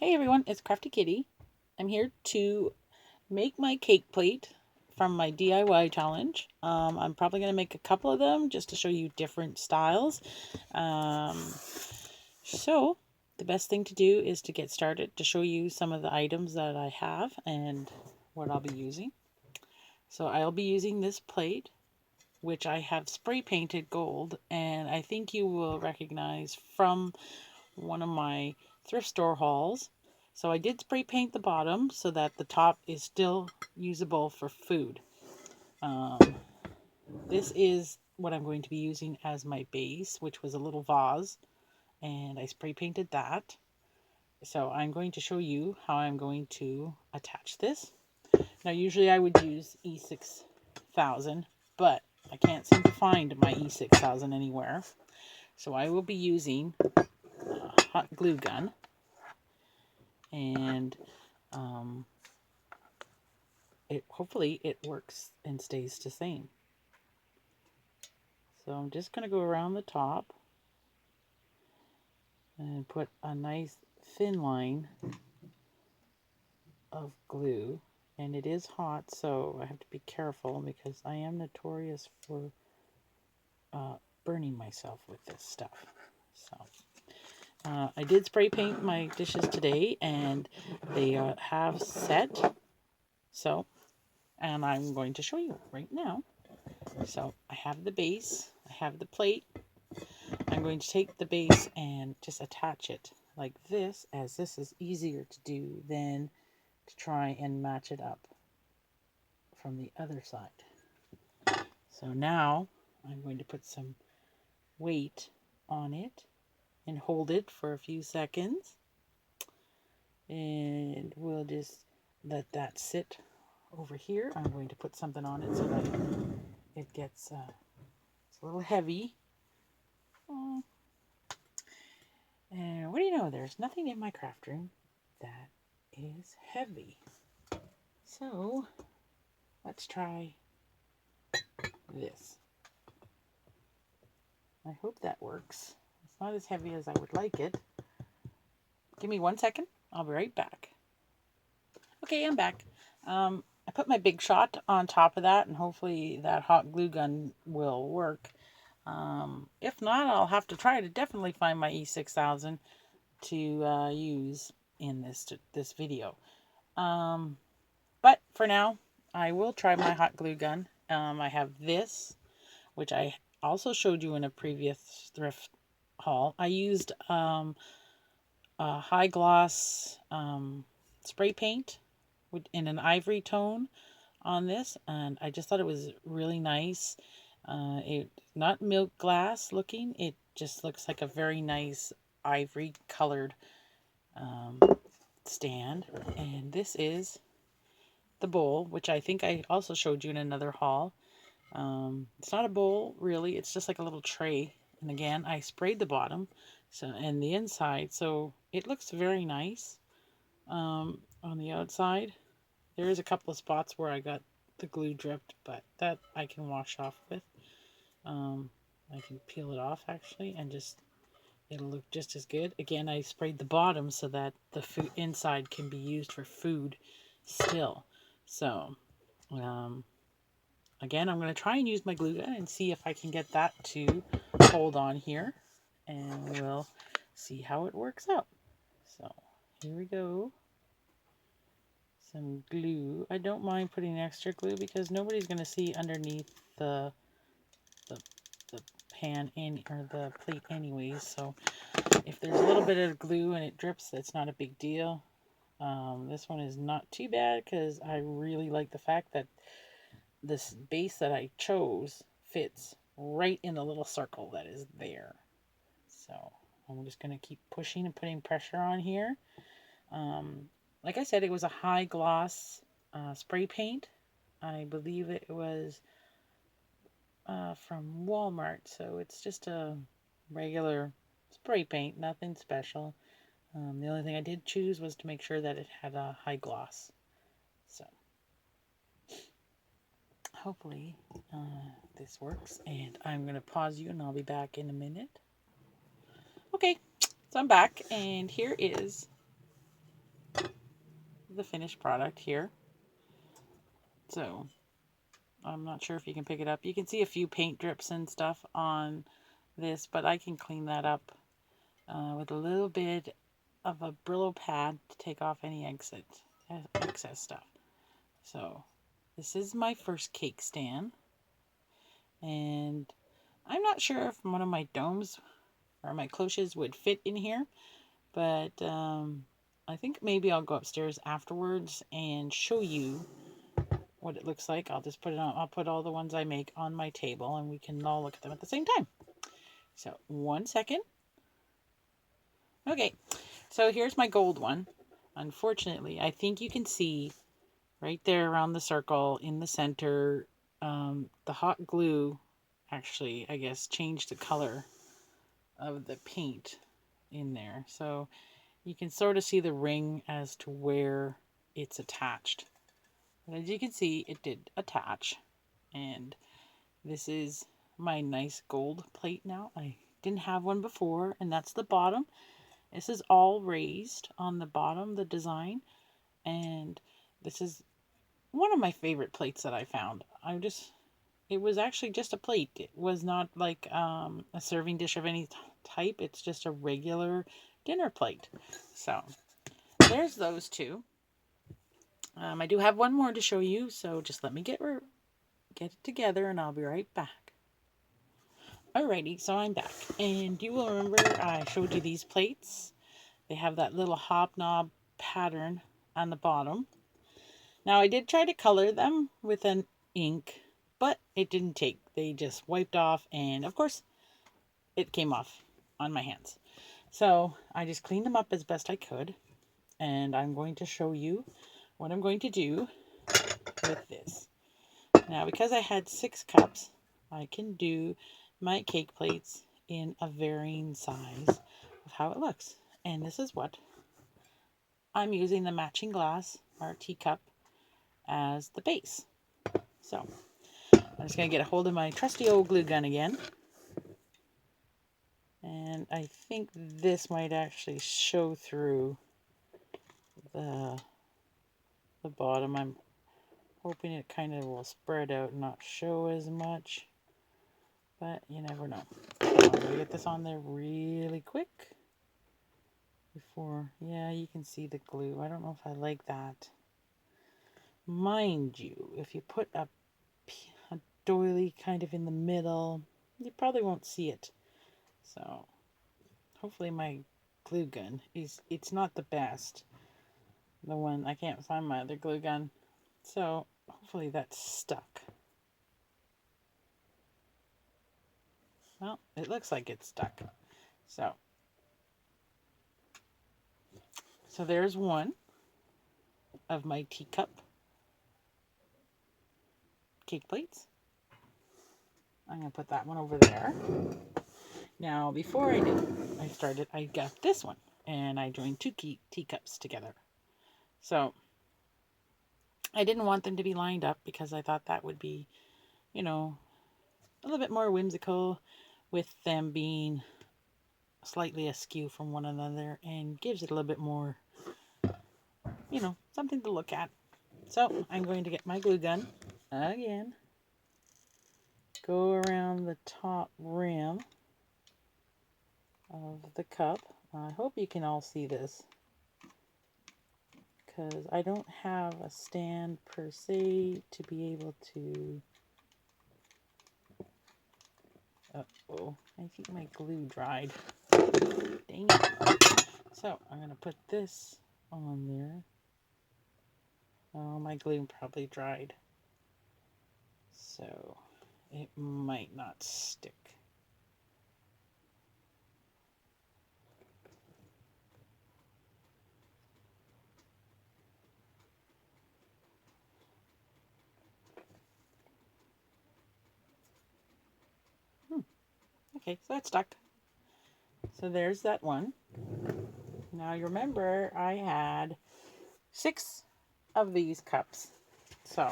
Hey everyone, it's Crafty Kitty. I'm here to make my cake plate from my DIY challenge. I'm probably going to make a couple of them just to show you different styles. Um, so the best thing to do is to get started to show you some of the items that I have and what I'll be using. So I'll be using this plate, which I have spray painted gold, and I think you will recognize from one of my thrift store hauls. So I did spray paint the bottom so that the top is still usable for food. Um, this is what I'm going to be using as my base, which was a little vase, and I spray painted that. So I'm going to show you how I'm going to attach this. Now usually I would use E6000, but I can't seem to find my E6000 anywhere. So I will be using a hot glue gun, and hopefully it works and stays the same. So I'm just going to go around the top and put a nice thin line of glue. And it is hot, so I have to be careful because I am notorious for burning myself with this stuff. So I did spray paint my dishes today, and they have set. So, and I'm going to show you right now. So I have the base, I have the plate. I'm going to take the base and just attach it like this, as this is easier to do than to try and match it up from the other side. So now I'm going to put some weight on it and hold it for a few seconds. And we'll just let that sit over here. I'm going to put something on it so that it gets it's a little heavy. And what do you know? There's nothing in my craft room that is heavy. So let's try this. I hope that works. It's not as heavy as I would like it. Give me 1 second. I'll be right back. Okay, I'm back. I put my Big Shot on top of that, and hopefully that hot glue gun will work. If not, I'll have to try to definitely find my E6000 to use in this video. But for now, I will try my hot glue gun. I have this, which I also showed you in a previous thrift haul. I used a high gloss spray paint in an ivory tone on this, and I just thought it was really nice. It's not milk glass looking, it just looks like a very nice ivory colored stand. And this is the bowl, which I think I also showed you in another haul. It's not a bowl really, it's just like a little tray. And again, I sprayed the bottom and the inside, so it looks very nice. On the outside there is a couple of spots where I got the glue dripped, but that I can wash off with. I can peel it off actually, and it'll look just as good. Again, I sprayed the bottom so that the food inside can be used for food still. So again, I'm going to try and use my glue gun and see if I can get that to hold on here, and we'll see how it works out. So here we go. Some glue. I don't mind putting extra glue because nobody's going to see underneath the pan or the plate anyways. So if there's a little bit of glue and it drips, that's not a big deal. This one is not too bad because I really like the fact that this base that I chose fits right in the little circle that is there. So I'm just going to keep pushing and putting pressure on here. Like I said, it was a high gloss spray paint. I believe it was from Walmart, so it's just a regular spray paint, nothing special. The only thing I did choose was to make sure that it had a high gloss. So hopefully this works, and I'm going to pause you and I'll be back in a minute. Okay, so I'm back, and here is the finished product here. So I'm not sure if you can pick it up. You can see a few paint drips and stuff on this, but I can clean that up with a little bit of a Brillo pad to take off any excess stuff. So this is my first cake stand, and I'm not sure if one of my domes or my cloches would fit in here, but I think maybe I'll go upstairs afterwards and show you what it looks like. I'll just put it on. I'll put all the ones I make on my table and we can all look at them at the same time. So 1 second. Okay, so here's my gold one. Unfortunately, I think you can see right there around the circle in the center, the hot glue actually, I guess, changed the color of the paint in there. So you can sort of see the ring as to where it's attached. But as you can see, it did attach. And this is my nice gold plate now. I didn't have one before, and that's the bottom. This is all raised on the bottom, the design. And this is one of my favorite plates that I found. It was actually just a plate. It was not like a serving dish of any type. It's just a regular dinner plate. So there's those two. I do have one more to show you, so just let me get it together and I'll be right back. Alrighty, so I'm back. And you will remember I showed you these plates. They have that little hobnob pattern on the bottom. Now I did try to color them with an ink, but it didn't take. They just wiped off, and of course it came off on my hands. So I just cleaned them up as best I could, and I'm going to show you what I'm going to do with this. Now, because I had 6 cups, I can do my cake plates in a varying size of how it looks. And this is what I'm using, the matching glass or teacup as the base. So I'm just going to get a hold of my trusty old glue gun again. And I think this might actually show through the bottom. I'm hoping it kind of will spread out and not show as much. But you never know. So I'm going to get this on there really quick. Yeah, you can see the glue. I don't know if I like that. Mind you, if you put a doily kind of in the middle, you probably won't see it. So hopefully my glue gun it's not the best. The one, I can't find my other glue gun. So hopefully that's stuck. Well, it looks like it's stuck. So there's one of my teacup cake plates. I'm going to put that one over there. Now, before I got this one, and I joined 2 teacups together. So I didn't want them to be lined up because I thought that would be, a little bit more whimsical with them being slightly askew from one another and gives it a little bit more, something to look at. So I'm going to get my glue gun again, go around the top rim of the cup. I hope you can all see this, because I don't have a stand per se to be able to... Uh-oh, I think my glue dried. Dang it. So I'm going to put this on there. Oh, my glue probably dried, so it might not stick. Okay, so it's stuck. So there's that one. Now you remember I had 6 of these cups. So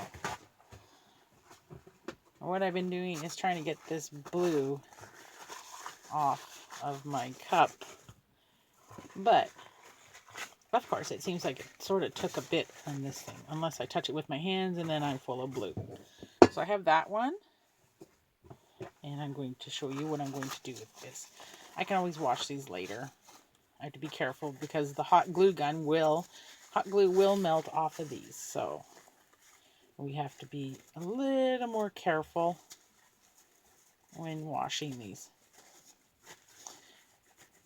what I've been doing is trying to get this blue off of my cup. But Of course, it seems like it sort of took a bit on this thing, unless I touch it with my hands and then I'm full of blue. So I have that one, and I'm going to show you what I'm going to do with this. I can always wash these later. I have to be careful because the hot glue will melt off of these, so we have to be a little more careful when washing these.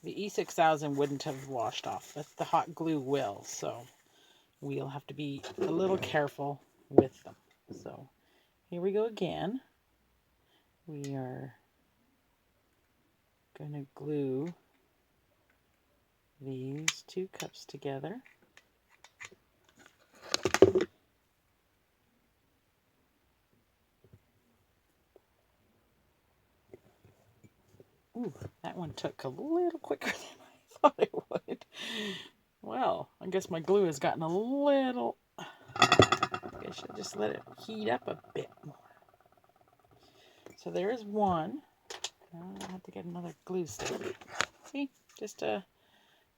The E6000 wouldn't have washed off, but the hot glue will, so we'll have to be a little careful with them. So here we go again. We are going to glue these 2 cups together. Ooh, that one took a little quicker than I thought it would. Well, I guess my glue has gotten a little... I should just let it heat up a bit more. So there is one. I have to get another glue stick. See, just a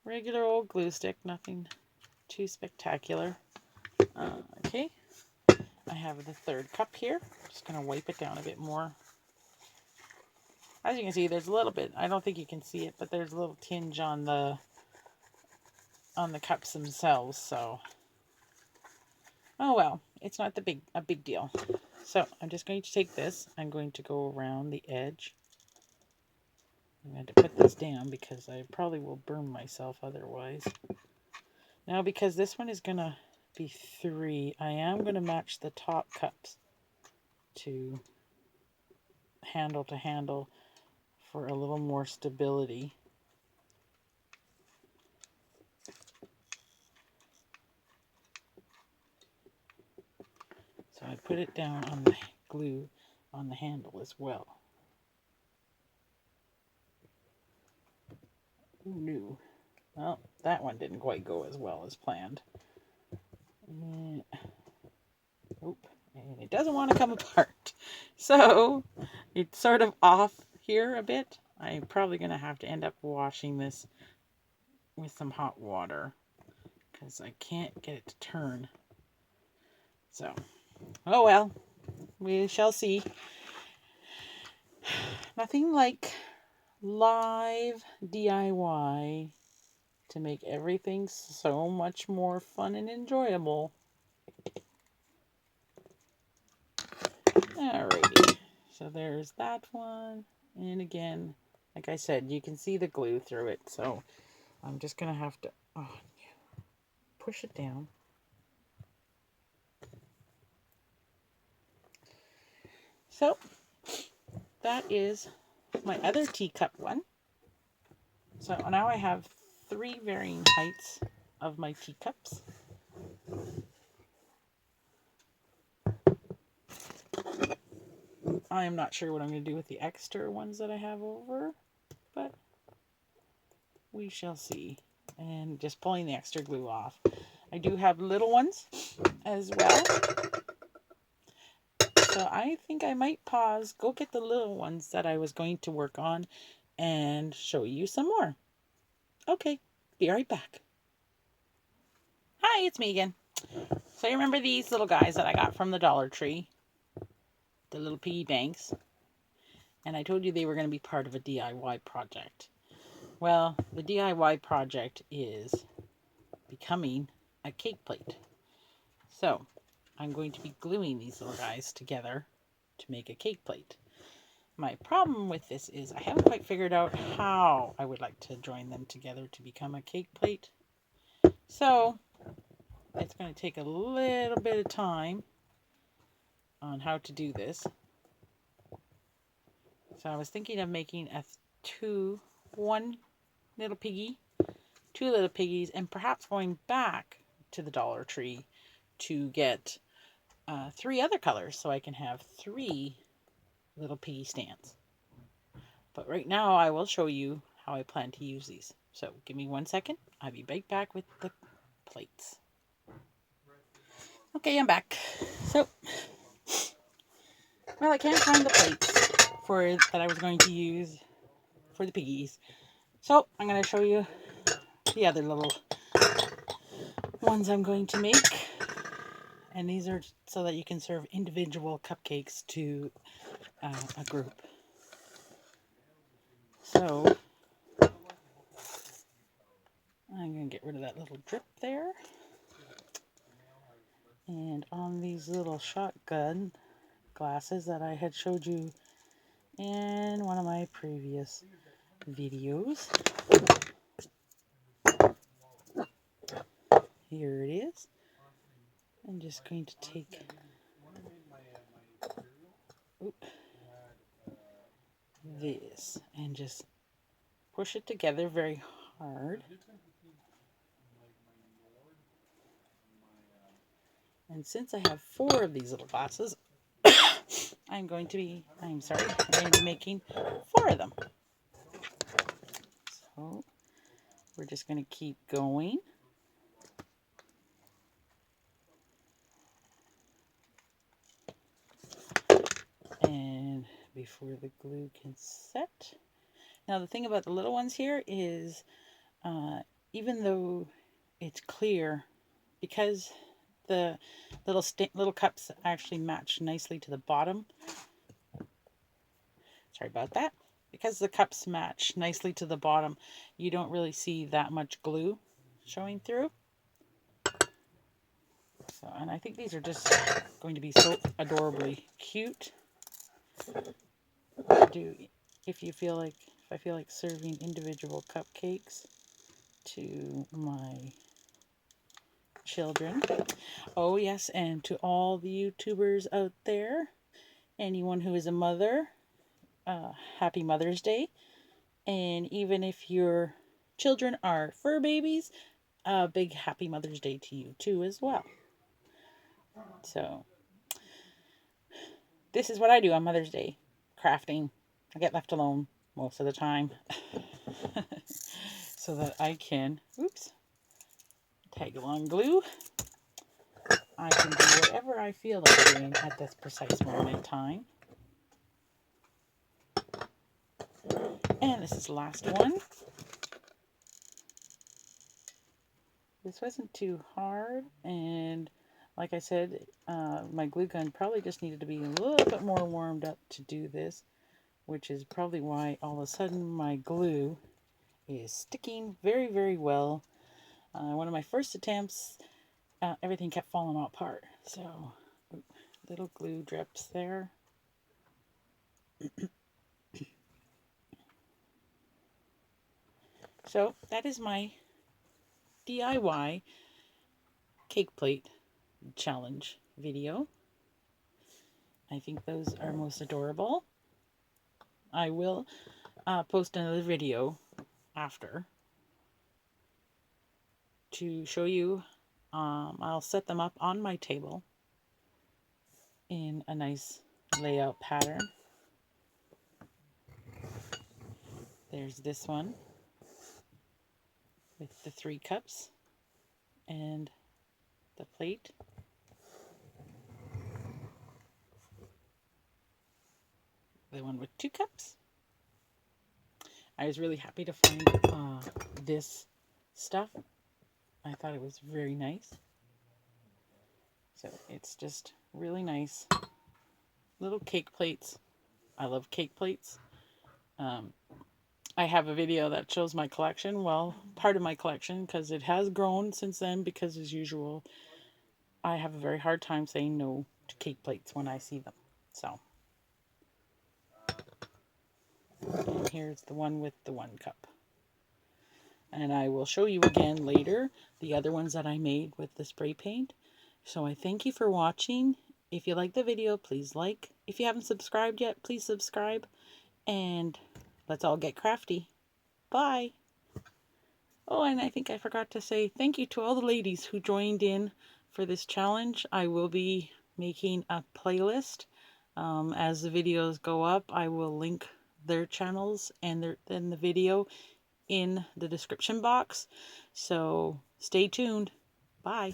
regular old glue stick, nothing too spectacular. Okay, I have the 3rd cup here. Just going to wipe it down a bit more. As you can see, there's a little bit, I don't think you can see it, but there's a little tinge on the cups themselves, so oh well, it's not a big deal. So I'm just going to take this, I'm going to go around the edge. I'm going to put this down because I probably will burn myself otherwise. Now, because this one is going to be 3, I am going to match the top cups to handle for a little more stability. So I put it down on the glue on the handle as well. Ooh, no. Well, that one didn't quite go as well as planned. And, and it doesn't want to come apart. So it's sort of off here a bit. I'm probably going to have to end up washing this with some hot water because I can't get it to turn. So, oh well, we shall see. Nothing like live DIY to make everything so much more fun and enjoyable. Alrighty, so there's that one. And again, like I said, you can see the glue through it, so I'm just going to have to push it down. So that is my other teacup one. So now I have 3 varying heights of my teacups. I am not sure what I'm going to do with the extra ones that I have over, but we shall see. And just pulling the extra glue off. I do have little ones as well. So I think I might pause, go get the little ones that I was going to work on, and show you some more. Okay, be right back. Hi, it's me again. So you remember these little guys that I got from the Dollar Tree? The little piggy banks. And I told you they were going to be part of a DIY project. Well, the DIY project is becoming a cake plate. So I'm going to be gluing these little guys together to make a cake plate. My problem with this is I haven't quite figured out how I would like to join them together to become a cake plate. So it's going to take a little bit of time on how to do this. So I was thinking of making one little piggy, 2 little piggies, and perhaps going back to the Dollar Tree to get 3 other colors so I can have 3 little piggy stands. But right now I will show you how I plan to use these. So give me 1 second. I'll be right back with the plates. Okay, I'm back. So, well, I can't find the plates that I was going to use for the piggies. So I'm going to show you the other little ones I'm going to make. And these are so that you can serve individual cupcakes to a group. So I'm going to get rid of that little drip there. And on these little shotgun glasses that I had showed you in one of my previous videos. Here it is. I'm just going to take this and just push it together very hard. And since I have 4 of these little glasses, I'm going to be making 4 of them. So we're just going to keep going. And before the glue can set. Now the thing about the little ones here is, even though it's clear, because the little cups actually match nicely to the bottom. Sorry about that. Because the cups match nicely to the bottom, you don't really see that much glue showing through. So, and I think these are just going to be so adorably cute to do if I feel like serving individual cupcakes to my children. Oh yes, and to all the YouTubers out there, anyone who is a mother, happy Mother's Day. And even if your children are fur babies, a big happy Mother's Day to you too as well. So this is what I do on Mother's Day, crafting. I get left alone most of the time so that I can, tag along glue. I can do whatever I feel like doing at this precise moment in time. And this is the last one. This wasn't too hard, and like I said, my glue gun probably just needed to be a little bit more warmed up to do this, which is probably why all of a sudden my glue is sticking very, very well. One of my first attempts, everything kept falling apart. So, little glue drips there. So, that is my DIY cake plate challenge video. I think those are most adorable. I will post another video after to show you. I'll set them up on my table in a nice layout pattern. There's this one with the 3 cups and the plate. The one with 2 cups. I was really happy to find this stuff. I thought it was very nice. So it's just really nice little cake plates. I love cake plates. I have a video that shows my collection. Well, part of my collection, because it has grown since then, because as usual, I have a very hard time saying no to cake plates when I see them. So, and here's the one with the 1 cup. And I will show you again later the other ones that I made with the spray paint. So I thank you for watching. If you like the video, please like. If you haven't subscribed yet, please subscribe. And let's all get crafty. Bye. Oh, and I think I forgot to say thank you to all the ladies who joined in for this challenge. I will be making a playlist. As the videos go up, I will link their channels and the video in the description box. So stay tuned. Bye.